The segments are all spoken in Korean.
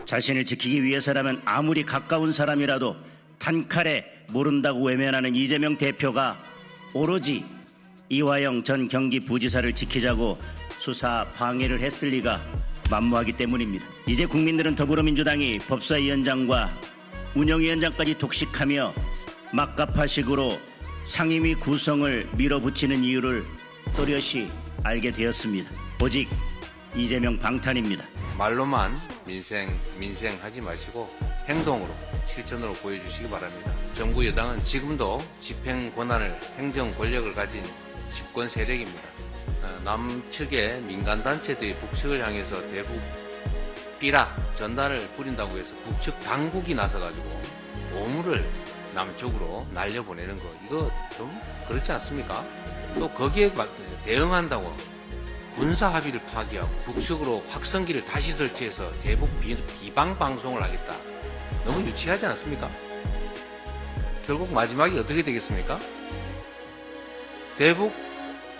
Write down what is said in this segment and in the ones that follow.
자신을 지키기 위해서라면 아무리 가까운 사람이라도 단칼에 모른다고 외면하는 이재명 대표가 오로지 이화영 전 경기부지사를 지키자고 수사 방해를 했을 리가 만무하기 때문입니다. 이제 국민들은 더불어민주당이 법사위원장과 운영위원장까지 독식하며 막가파식으로 상임위 구성을 밀어붙이는 이유를 또렷이 알게 되었습니다. 오직 이재명 방탄입니다. 말로만 민생 하지 마시고 행동으로 실천으로 보여주시기 바랍니다. 정부 여당은 지금도 집행 권한을 행정 권력을 가진 집권 세력입니다. 남측의 민간단체들이 북측을 향해서 대북 삐라 전단을 뿌린다고 해서 북측 당국이 나서가지고 오물을 남쪽으로 날려보내는 거, 이거 좀 그렇지 않습니까? 또 거기에 대응한다고 군사 합의를 파기하고 북측으로 확성기를 다시 설치해서 대북 비방 방송을 하겠다. 너무 유치하지 않습니까? 결국 마지막이 어떻게 되겠습니까? 대북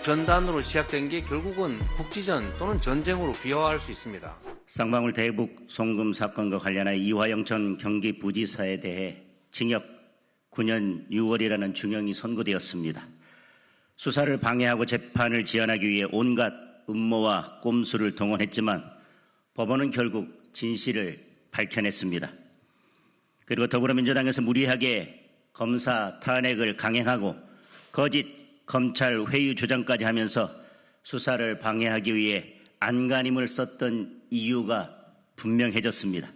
전단으로 시작된 게 결국은 국지전 또는 전쟁으로 비화할 수 있습니다. 쌍방울 대북 송금 사건과 관련하여 이화영 전 경기부지사에 대해 징역 9년 6월이라는 중형이 선고되었습니다. 수사를 방해하고 재판을 지연하기 위해 온갖 음모와 꼼수를 동원했지만 법원은 결국 진실을 밝혀냈습니다. 그리고 더불어민주당에서 무리하게 검사 탄핵을 강행하고 거짓 검찰 회유 주장까지 하면서 수사를 방해하기 위해 안간힘을 썼던 이유가 분명해졌습니다.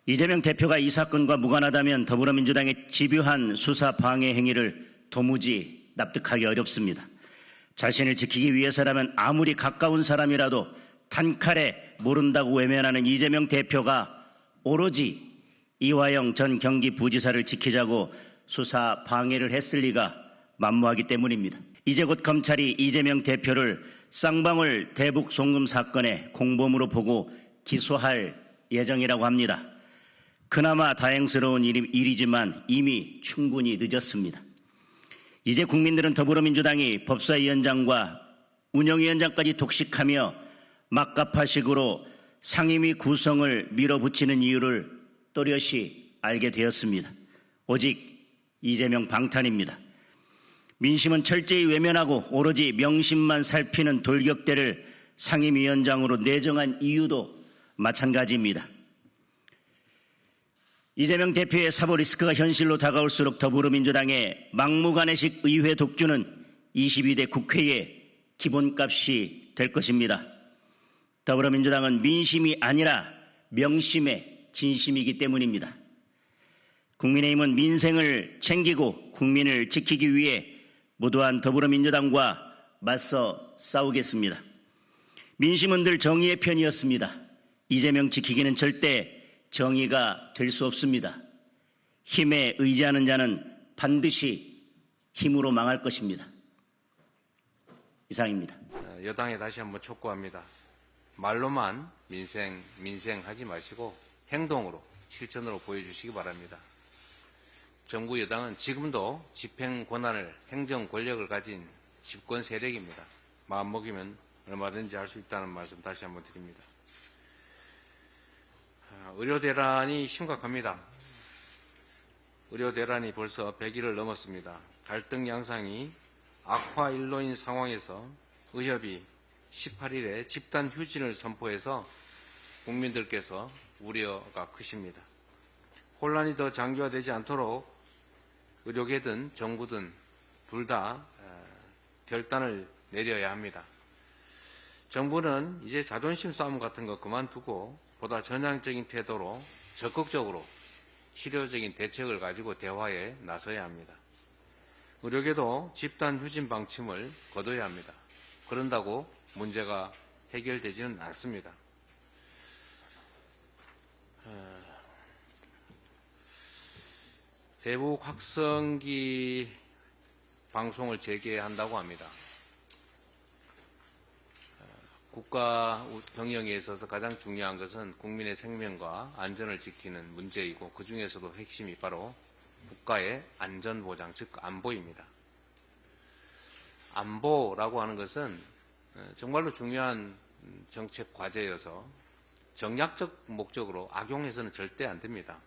이재명 대표가 이 사건과 무관하다면 더불어민주당의 집요한 수사 방해 행위를 도무지 납득하기 어렵습니다. 자신을 지키기 위해서라면 아무리 가까운 사람이라도 단칼에 모른다고 외면하는 이재명 대표가 오로지 이화영 전 경기부지사를 지키자고 수사 방해를 했을 리가 만무하기 때문입니다. 이제 곧 검찰이 이재명 대표를 쌍방울 대북 송금 사건의 공범으로 보고 기소할 예정이라고 합니다. 그나마 다행스러운 일이지만 이미 충분히 늦었습니다. 이제 국민들은 더불어민주당이 법사위원장과 운영위원장까지 독식하며 막가파식으로 상임위 구성을 밀어붙이는 이유를 또렷이 알게 되었습니다. 오직 이재명 방탄입니다. 민심은 철저히 외면하고 오로지 명심만 살피는 돌격대를 상임위원장으로 내정한 이유도 마찬가지입니다. 이재명 대표의 사보 리스크가 현실로 다가올수록 더불어민주당의 막무가내식 의회 독주는 22대 국회의 기본값이 될 것입니다. 더불어민주당은 민심이 아니라 명심의 진심이기 때문입니다. 국민의힘은 민생을 챙기고 국민을 지키기 위해 무도한 더불어민주당과 맞서 싸우겠습니다. 민심은 늘 정의의 편이었습니다. 이재명 지키기는 절대 정의가 될 수 없습니다. 힘에 의지하는 자는 반드시 힘으로 망할 것입니다. 이상입니다. 여당에 다시 한번 촉구합니다. 말로만 민생 하지 마시고 행동으로 실천으로 보여주시기 바랍니다. 정부 여당은 지금도 집행 권한을 행정 권력을 가진 집권 세력입니다. 마음먹으면 얼마든지 할 수 있다는 말씀 다시 한번 드립니다. 의료 대란이 심각합니다. 의료 대란이 벌써 100일을 넘었습니다. 갈등 양상이 악화 일로인 상황에서 의협이 18일에 집단 휴진을 선포해서 국민들께서 우려가 크십니다. 혼란이 더 장기화되지 않도록 의료계든 정부든 둘 다 결단을 내려야 합니다. 정부는 이제 자존심 싸움 같은 거 그만두고 보다 전향적인 태도로 적극적으로 실효적인 대책을 가지고 대화에 나서야 합니다. 의료계도 집단 휴진 방침을 거둬야 합니다. 그런다고 문제가 해결되지는 않습니다. 대북 확성기 방송을 재개한다고 합니다. 국가 경영에 있어서 가장 중요한 것은 국민의 생명과 안전을 지키는 문제이고 그 중에서도 핵심이 바로 국가의 안전보장, 즉 안보입니다. 안보라고 하는 것은 정말로 중요한 정책 과제여서 정략적 목적으로 악용해서는 절대 안 됩니다.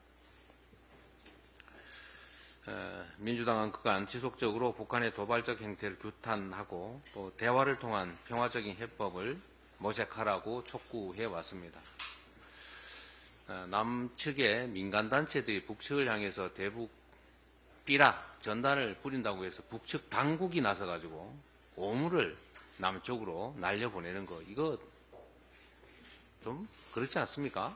민주당은 그간 지속적으로 북한의 도발적 행태를 규탄하고 또 대화를 통한 평화적인 해법을 모색하라고 촉구해 왔습니다. 남측의 민간단체들이 북측을 향해서 대북 삐라 전단을 뿌린다고 해서 북측 당국이 나서가지고 고무를 남쪽으로 날려보내는 거, 이거 좀 그렇지 않습니까?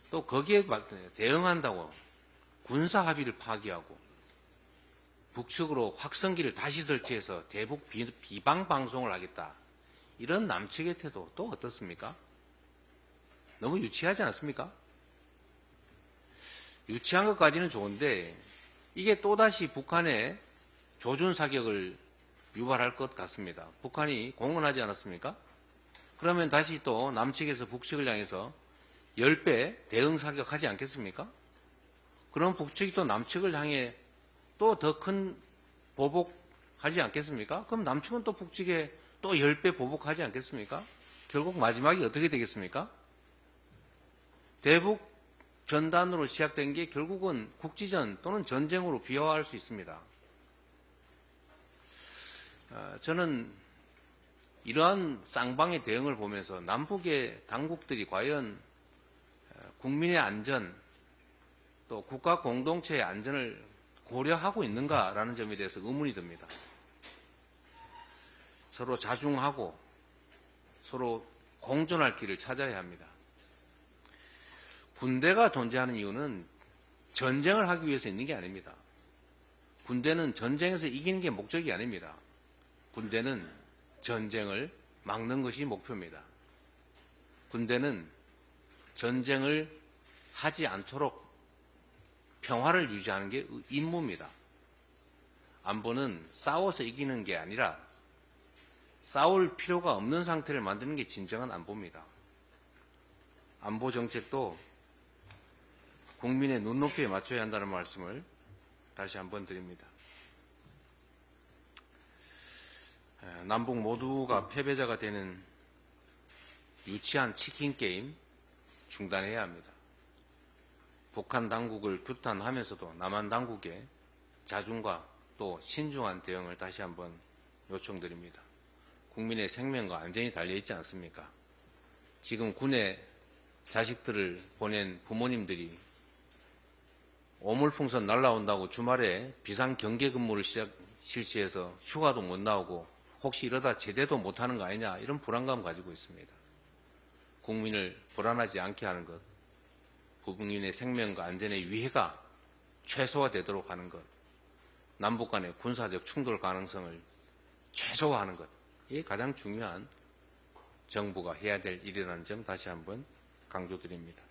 또 거기에 대응한다고 군사 합의를 파기하고 북측으로 확성기를 다시 설치해서 대북 비방 방송을 하겠다, 이런 남측의 태도 또 어떻습니까? 너무 유치하지 않습니까? 유치한 것까지는 좋은데 이게 또다시 북한의 조준 사격을 유발할 것 같습니다. 북한이 공언하지 않았습니까? 그러면 다시 또 남측에서 북측을 향해서 10배 대응 사격하지 않겠습니까? 그럼 북측이 또 남측을 향해 또 더 큰 보복하지 않겠습니까? 그럼 남측은 또 북측에 또 10배 보복하지 않겠습니까? 결국 마지막이 어떻게 되겠습니까? 대북 전단으로 시작된 게 결국은 국지전 또는 전쟁으로 비화할 수 있습니다. 저는 이러한 쌍방의 대응을 보면서 남북의 당국들이 과연 국민의 안전 또 국가 공동체의 안전을 고려하고 있는가라는 점에 대해서 의문이 듭니다. 서로 자중하고 서로 공존할 길을 찾아야 합니다. 군대가 존재하는 이유는 전쟁을 하기 위해서 있는 게 아닙니다. 군대는 전쟁에서 이기는 게 목적이 아닙니다. 군대는 전쟁을 막는 것이 목표입니다. 군대는 전쟁을 하지 않도록 평화를 유지하는 게 임무입니다. 안보는 싸워서 이기는 게 아니라 싸울 필요가 없는 상태를 만드는 게 진정한 안보입니다. 안보 정책도 국민의 눈높이에 맞춰야 한다는 말씀을 다시 한번 드립니다. 남북 모두가 패배자가 되는 유치한 치킨 게임 중단해야 합니다. 북한 당국을 규탄하면서도 남한 당국의 자중과 또 신중한 대응을 다시 한번 요청드립니다. 국민의 생명과 안전이 달려있지 않습니까? 지금 군에 자식들을 보낸 부모님들이 오물풍선 날라온다고 주말에 비상경계 근무를 실시해서 휴가도 못 나오고 혹시 이러다 제대도 못하는 거 아니냐, 이런 불안감 가지고 있습니다. 국민을 불안하지 않게 하는 것, 국민의 생명과 안전의 위해가 최소화되도록 하는 것, 남북 간의 군사적 충돌 가능성을 최소화하는 것, 이게 가장 중요한 정부가 해야 될 일이라는 점 다시 한번 강조드립니다.